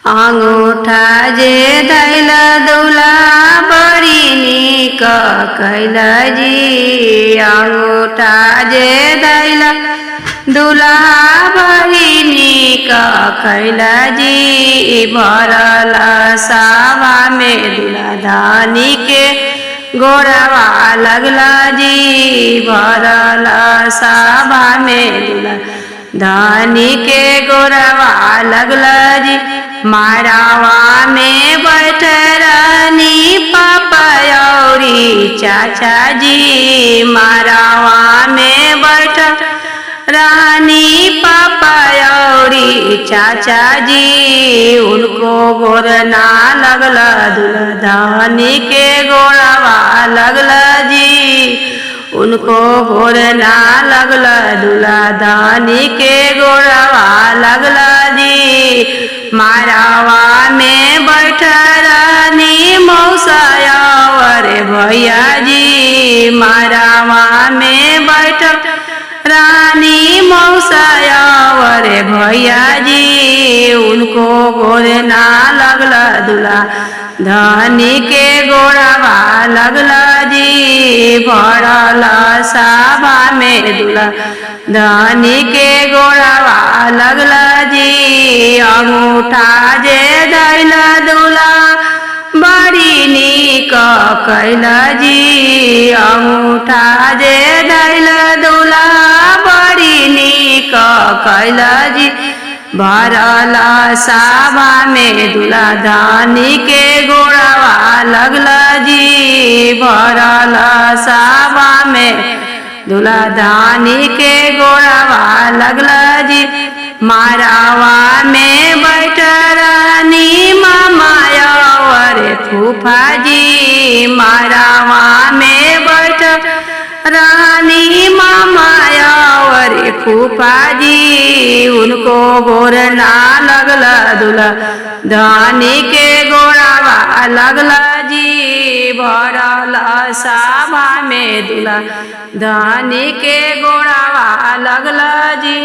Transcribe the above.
अंगूठा जे दैल दूल्हा बड़ी नीक कैल जी। अंगूठा जे दैल दूल्हा बड़ी नीक कैल जी। भरल सभा में दूल्हा धानी के गोड़वा लगला जी। भरल सभा में दूल्हा धानी के गोड़वा लगला जी। मारावा में बैठ रानी पापा औरी चाचा जी। मारावा में बैठ रानी पापा औरी चाचा जी। उनको गोर ना लगला दूल्हा धानी के गोड़वा लगला जी। उनको गोर ना लगला दूल्हा धानी के गोड़वा लगला जी। मारावा में बैठ रानी मौसा अरे भैया जी। मारावा में बैठ रानी मौसा अरे भैया जी। उनको गोर ना लगला दूल्हा धानी के गोड़वा लगला जी। भरल सभा में दूल्हा धानी के गोड़वा लगला जी। अंगूठा जे दैल दूल्हा बड़ी नीक कैल जी। अंगूठा जे दैल दूल्हा बड़ी नीक कैल जी। भरल सभा में दूल्हा धानी के गोड़वा लगला जी। भरल सभा में दूल्हा धानी के गोड़वा लगला जी। मारावा में बैठ रानी मामा अरे फूफा जी। मारावा में बैठ रानी मामा अरे फूफा जी। उनको गोर ना लगला दूल्हा धानी के गोड़वा लगला जी। भरल सभा में दूल्हा धानी के गोड़वा लगला जी।